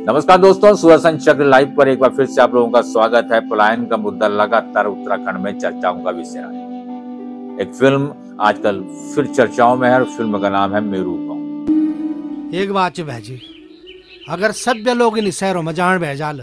नमस्कार दोस्तों, सुदर्शन चक्र लाइव पर एक बार फिर से आप लोगों का स्वागत है। पलायन का मुद्दा लगातार उत्तराखंड में चर्चाओं का विषय है। एक फिल्म आजकल फिर चर्चाओं में है और फिल्म का नाम है मेरू गांव। एक बात है भाजी, अगर सभ्य लोग इन शहरों में जान बह जाल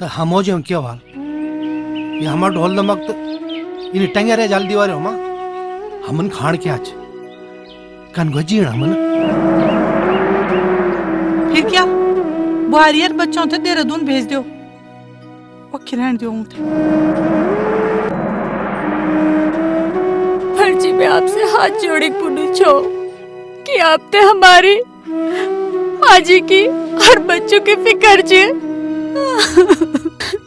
तो हम हो जाए क्यों हाल। ये हमारा ढोल दमक इन टंगे रह जाल दीवार हमन खान क्या कन जीण हमन फिर क्या बुआरियर बच्चों थे देहरादून भेज दो पक्की रहने दो। फर्जी में आपसे हाथ जोड़े पूछो कि आपने हमारी आजी की हर बच्चों की फिक्र जी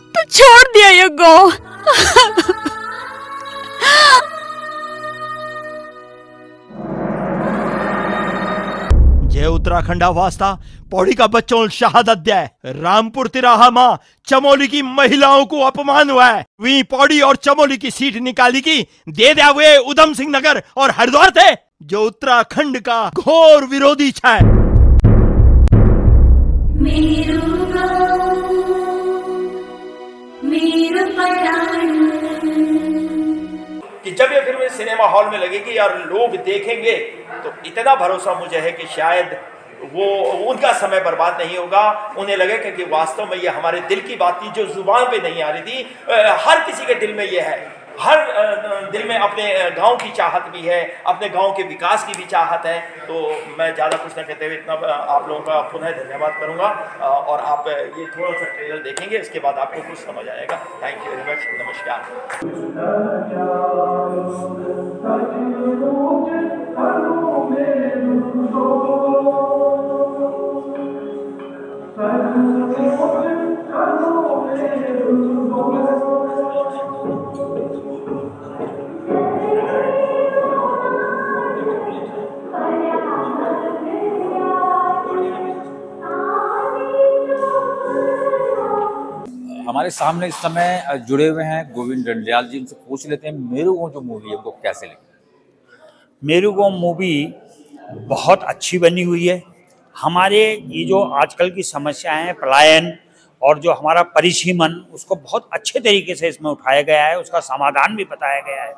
तो छोड़ दिया ये गाँव। जय उत्तराखंड वास्ता पौड़ी का बच्चों शहादत दिया है। रामपुर तिराहा मां चमोली की महिलाओं को अपमान हुआ है। वही पौड़ी और चमोली की सीट निकाली की दे दिया हुए उधम सिंह नगर और हरिद्वार थे, जो उत्तराखंड का घोर विरोधी छा है। कि जब ये फिल्म सिनेमा हॉल में लगेगी और लोग देखेंगे तो इतना भरोसा मुझे है कि शायद वो उनका समय बर्बाद नहीं होगा। उन्हें लगेगा कि वास्तव में ये हमारे दिल की बात थी जो जुबान पे नहीं आ रही थी। हर किसी के दिल में ये है, हर दिल में अपने गांव की चाहत भी है, अपने गांव के विकास की भी चाहत है। तो मैं ज़्यादा कुछ न कहते हुए इतना आप लोगों का पुनः धन्यवाद करूंगा और आप ये थोड़ा सा ट्रेलर देखेंगे, इसके बाद आपको कुछ समझ आएगा। थैंक यू वेरी मच, नमस्कार। हमारे सामने इस समय जुड़े हुए हैं गोविंद डंडियाल जी। उनसे पूछ लेते हैं मेरू गांव जो मूवी है उनको कैसे लगी। मेरू गांव मूवी बहुत अच्छी बनी हुई है। हमारे ये जो आजकल की समस्याएं हैं, पलायन और जो हमारा परिसीमन, उसको बहुत अच्छे तरीके से इसमें उठाया गया है, उसका समाधान भी बताया गया है।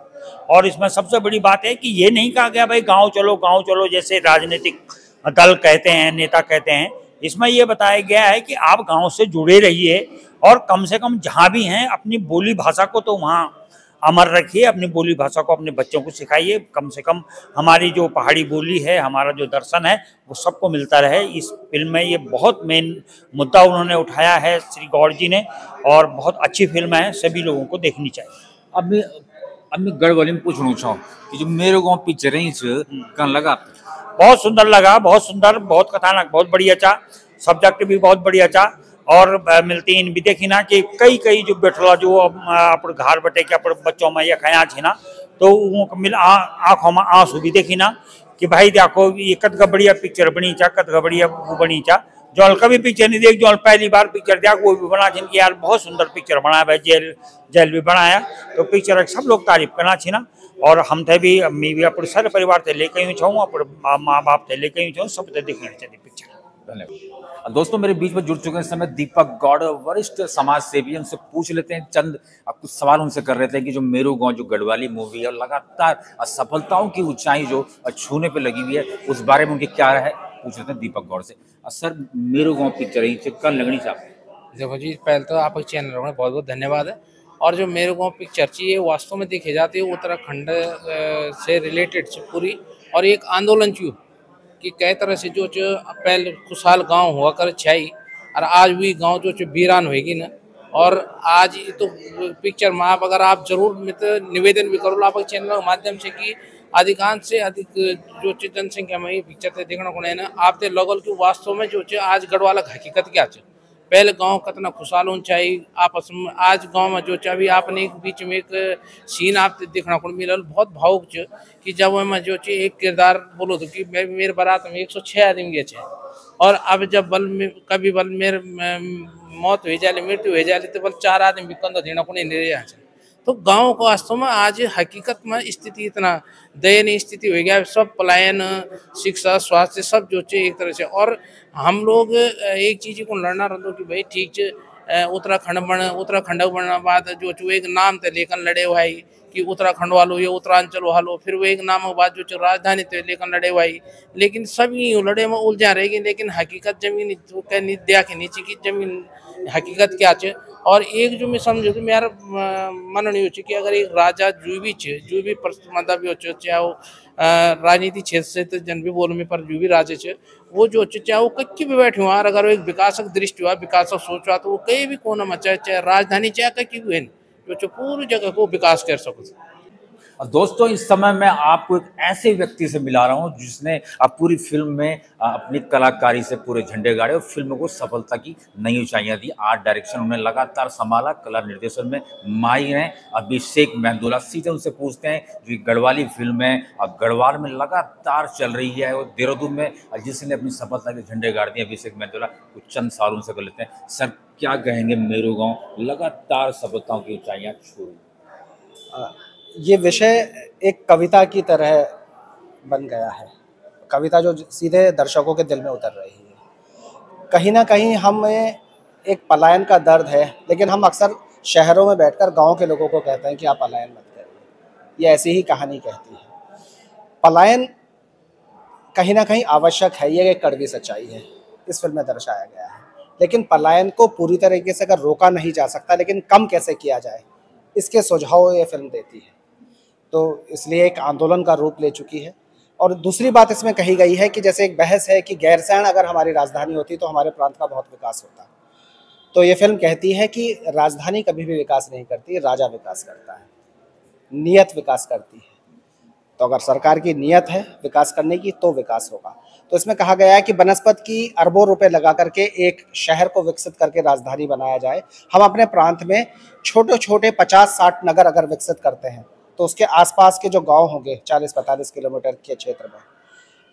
और इसमें सबसे बड़ी बात है कि ये नहीं कहा गया भाई गांव चलो जैसे राजनीतिक दल कहते हैं, नेता कहते हैं। इसमें ये बताया गया है कि आप गांव से जुड़े रहिए और कम से कम जहाँ भी हैं अपनी बोली भाषा को तो वहाँ अमर रखिए, अपनी बोली भाषा को अपने बच्चों को सिखाइए। कम से कम हमारी जो पहाड़ी बोली है, हमारा जो दर्शन है, वो सबको मिलता रहे। इस फिल्म में ये बहुत मेन मुद्दा उन्होंने उठाया है श्री गौड़ जी ने, और बहुत अच्छी फिल्म है, सभी लोगों को देखनी चाहिए। अब मैं गढ़वाली में पूछना चाहूँ कि जो मेरू गांव पिक्चर है कहाँ लगा आपको? बहुत सुंदर लगा, बहुत सुंदर, बहुत कथानक बहुत बढ़िया चा, सब्जेक्ट भी बहुत बढ़िया चा। और मिलती इन भी देखी ना कि कई जो बैठला जो अपन घर बटे के अपन बच्चों में या खया छी ना, तो वो मिल आँखों में आंसू भी देखी ना कि भाई देखो ये कत बढ़िया पिक्चर बनी चा, कत बढ़िया वो बनी चा। जो कभी पिक्चर नहीं देख, जो पहली बार पिक्चर देखा वो भी बना कि यार बहुत सुंदर पिक्चर बनाया भाई, जेल भी बनाया। तो पिक्चर सब लोग तारीफ करना छी ना। और हम थे भी मैं भी अपने सारे परिवार थे लेके ही छूँ, अपने माँ बाप थे लेके ही छूँ, सब थे देखना चाहिए पिक्चर। धन्यवाद। दोस्तों मेरे बीच में जुड़ चुके हैं इस समय दीपक गौड़, वरिष्ठ समाज सेवी। उनसे पूछ लेते हैं चंद कुछ सवाल उनसे कर रहे थे कि जो मेरू गांव जो गढ़वाली मूवी है और लगातार सफलताओं की ऊंचाई जो छूने पे लगी हुई है, उस बारे में उनकी क्या है, पूछ लेते हैं दीपक गौड़ से। सर, मेरू गांव पिक्चर कल लगनी चाहिए। देखो जी, पहले तो आपके चैनल में बहुत बहुत धन्यवाद है। और जो मेरू गांव पिक्चर चाहिए वास्तव में देखी जाती है उत्तराखंड से रिलेटेड पूरी, और एक आंदोलन चू कि कई तरह से जो पहले खुशहाल गांव हुआ कर छाई और आज भी गांव जो वीरान होगी ना। और आज तो पिक्चर में आप अगर आप जरूर निवेदन भी करो आप चैनल के माध्यम से कि अधिकांश से अधिक जो जनसंख्या में ये पिक्चर देखना को ना आप लगल कि वास्तव में जो आज गढ़वाला हकीकत क्या है। पहले गांव कितना खुशहाल होना चाहिए आपस में, आज गांव में जो अभी आपने एक बीच में एक सीन आप देखना को मिलल बहुत भावुक कि जब मैं जो एक किरदार बोलो तो कि मेरे बारात में 106 आदमी गए थे, और अब जब कभी मेरे मौत हो जाए, मृत्यु हो जाए तो बल 4 आदमी भी कंधा देना को नहीं रहे। तो गांव को वास्तव में आज हकीकत में स्थिति इतना दयनीय स्थिति हो गया, सब पलायन, शिक्षा, स्वास्थ्य सब जो एक तरह से। और हम लोग एक चीज को लड़ना रहते कि भाई ठीक है उत्तराखंड बनने बाद जो एक नाम ते लेकर लड़े हुए कि उत्तराखंड वालों या उत्तरांचल वालों, फिर वो एक नाम के बाद जो राजधानी ते लेकर लड़े हुए, लेकिन सभी लड़े में उलझा रहेगी। लेकिन हकीकत जमीन दिया के नीचे की जमीन हकीकत क्या है। और एक जो मैं समझो तो मेरा मन नहीं हो कि अगर एक राजा जो भी मतलब भी हो चाहे वो राजनीति क्षेत्र से तो जन भी बोल में पर जो भी राजा है वो जो चाहे वो कच्ची भी बैठे हुआ, अगर वो एक विकासक दृष्टि हुआ, विकासक सोच हुआ, तो वो कहीं भी कोना में चाहे राजधानी चाहे कच्ची भी है जो पूरी जगह को विकास कर सको। और दोस्तों इस समय मैं आपको एक ऐसे व्यक्ति से मिला रहा हूं जिसने पूरी फिल्म में अपनी कलाकारी से पूरे झंडे गाड़े और फिल्म को सफलता की नई ऊंचाइयां दी। आर्ट डायरेक्शन उन्हें लगातार संभाला, कला निर्देशन में माहिर हैं अभिषेक मेहंदोला। सीधे उनसे पूछते हैं जो गढ़वाली फिल्म है गढ़वाल में लगातार चल रही है और देहरादून में जिसने अपनी सफलता के झंडे गाड़ दिए अभिषेक मेहंदोला, कुछ चंद सवालों से कर लेते हैं। सर क्या कहेंगे, मेरू गाँव लगातार सफलताओं की ऊंचाइयां छू रही? ये विषय एक कविता की तरह बन गया है, कविता जो सीधे दर्शकों के दिल में उतर रही है। कहीं ना कहीं हमें एक पलायन का दर्द है, लेकिन हम अक्सर शहरों में बैठकर गांव के लोगों को कहते हैं कि आप पलायन मत करिए। ये ऐसी ही कहानी कहती है। पलायन कहीं ना कहीं आवश्यक है, ये एक कड़वी सच्चाई है, इस फिल्म में दर्शाया गया है। लेकिन पलायन को पूरी तरीके से अगर रोका नहीं जा सकता, लेकिन कम कैसे किया जाए इसके सुझाव ये फिल्म देती है। तो इसलिए एक आंदोलन का रूप ले चुकी है। और दूसरी बात इसमें कही गई है कि जैसे एक बहस है कि गैरसैंण अगर हमारी राजधानी होती तो हमारे प्रांत का बहुत विकास होता। तो ये फिल्म कहती है कि राजधानी कभी भी विकास नहीं करती, राजा विकास करता है, नियत विकास करती है। तो अगर सरकार की नियत है विकास करने की तो विकास होगा। तो इसमें कहा गया है कि बनस्पत की अरबों रुपए लगा करके एक शहर को विकसित करके राजधानी बनाया जाए। हम अपने प्रांत में छोटे छोटे 50-60 नगर अगर विकसित करते हैं तो उसके आसपास के जो गांव होंगे 40-45 किलोमीटर के क्षेत्र में,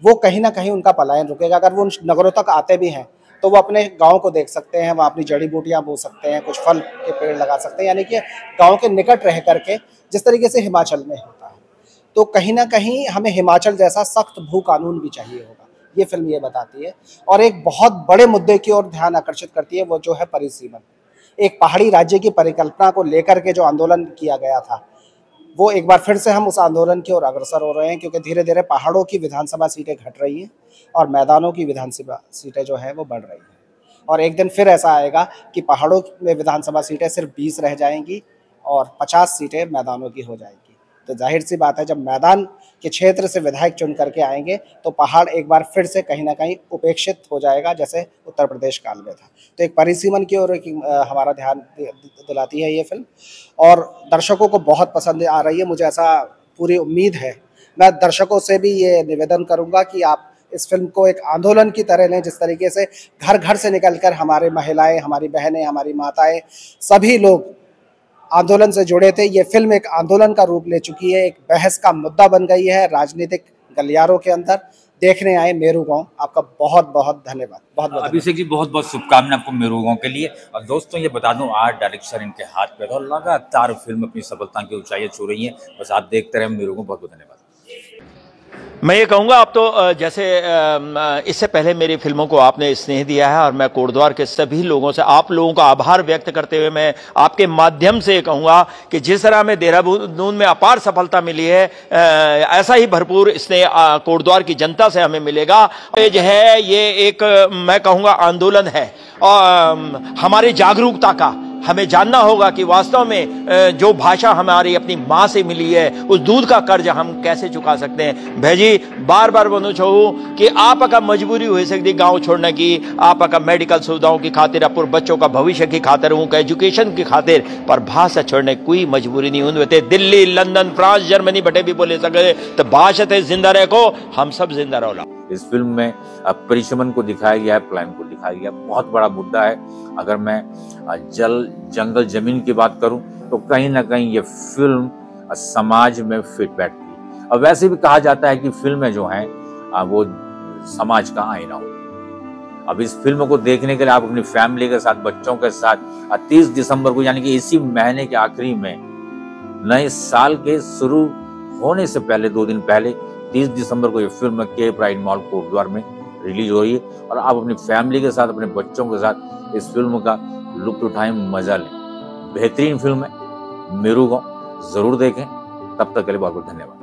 वो कहीं ना कहीं उनका पलायन रुकेगा। अगर वो उन नगरों तक आते भी हैं तो वो अपने गांव को देख सकते हैं, वहाँ अपनी जड़ी बूटियाँ बो सकते हैं, कुछ फल के पेड़ लगा सकते हैं, यानी कि गाँव के निकट रह करके, जिस तरीके से हिमाचल में होता है। तो कहीं ना कहीं हमें हिमाचल जैसा सख्त भू कानून भी चाहिए होगा, ये फिल्म ये बताती है। और एक बहुत बड़े मुद्दे की ओर ध्यान आकर्षित करती है, वो जो है परिसीमन। एक पहाड़ी राज्य की परिकल्पना को लेकर के जो आंदोलन किया गया था, वो एक बार फिर से हम उस आंदोलन की ओर अग्रसर हो रहे हैं, क्योंकि धीरे धीरे पहाड़ों की विधानसभा सीटें घट रही हैं और मैदानों की विधानसभा सीटें जो है वो बढ़ रही हैं। और एक दिन फिर ऐसा आएगा कि पहाड़ों में विधानसभा सीटें सिर्फ 20 रह जाएंगी और 50 सीटें मैदानों की हो जाएंगी। तो जाहिर सी बात है, जब मैदान के क्षेत्र से विधायक चुन करके आएंगे तो पहाड़ एक बार फिर से कहीं ना कहीं उपेक्षित हो जाएगा, जैसे उत्तर प्रदेश काल में था। तो एक परिसीमन की ओर हमारा ध्यान दिलाती है ये फिल्म, और दर्शकों को बहुत पसंद आ रही है, मुझे ऐसा पूरी उम्मीद है। मैं दर्शकों से भी ये निवेदन करूंगा कि आप इस फिल्म को एक आंदोलन की तरह लें, जिस तरीके से घर घर से निकलकर हमारे महिलाएं, हमारी बहनें, हमारी माताएं, सभी लोग आंदोलन से जुड़े थे। ये फिल्म एक आंदोलन का रूप ले चुकी है, एक बहस का मुद्दा बन गई है राजनीतिक गलियारों के अंदर। देखने आए मेरू गाँव, आपका बहुत बहुत धन्यवाद। बहुत बहुत अभिषेक जी, बहुत बहुत शुभकामनाएं आपको मेरू गाँव के लिए। और दोस्तों ये बता दूं, आर्ट डायरेक्शन इनके हाथ पे था और लगातार फिल्म अपनी सफलता की ऊंचाइयां छू रही है। बस आप देखते रहे मेरू गाँव। बहुत बहुत धन्यवाद। मैं ये कहूँगा, आप तो जैसे इससे पहले मेरी फिल्मों को आपने स्नेह दिया है और मैं कोटद्वार के सभी लोगों से, आप लोगों का आभार व्यक्त करते हुए मैं आपके माध्यम से कहूँगा कि जिस तरह में देहरादून में अपार सफलता मिली है, ऐसा ही भरपूर स्नेह कोटद्वार की जनता से हमें मिलेगा। ये जो है ये एक मैं कहूँगा आंदोलन है और हमारी जागरूकता का हमें जानना होगा कि वास्तव में जो भाषा हमारी अपनी माँ से मिली है, उस दूध का कर्ज हम कैसे चुका सकते हैं। भाई बार बार बोलना चाहूँ कि आप का मजबूरी हो सकती गांव छोड़ने की, आप का मेडिकल सुविधाओं की खातिर, अपूर्व बच्चों का भविष्य की खातिर, उनका एजुकेशन की खातिर, पर भाषा छोड़ने कोई मजबूरी नहीं होती। दिल्ली, लंदन, फ्रांस, जर्मनी बटे भी बोले सके तो भाषा थे जिंदा रखो, हम सब जिंदा रहो। इस फिल्म में परिश्रम को दिखाया गया है, प्लान को दिखाया गया, बहुत बड़ा मुद्दा है। अगर मैं जल, जंगल, जमीन की बात करूं तो कहीं ना कहीं ये फिल्म समाज में फिट बैठती है। और वैसे भी कहा जाता है कि फिल्में जो हैं वो समाज का आईना हो। अब इस फिल्म को देखने के लिए आप अपनी फैमिली के साथ, बच्चों के साथ 30 दिसंबर को, यानी कि इसी महीने के आखिरी में नए साल के शुरू होने से पहले 2 दिन पहले 30 दिसंबर को ये फिल्म के प्राइड मॉल कोटद्वार में रिलीज हो रही है और आप अपनी फैमिली के साथ, अपने बच्चों के साथ इस फिल्म का लुत्फ उठाएं, मजा लें। बेहतरीन फिल्म है मेरू गाँव, जरूर देखें। तब तक के लिए बहुत बहुत धन्यवाद।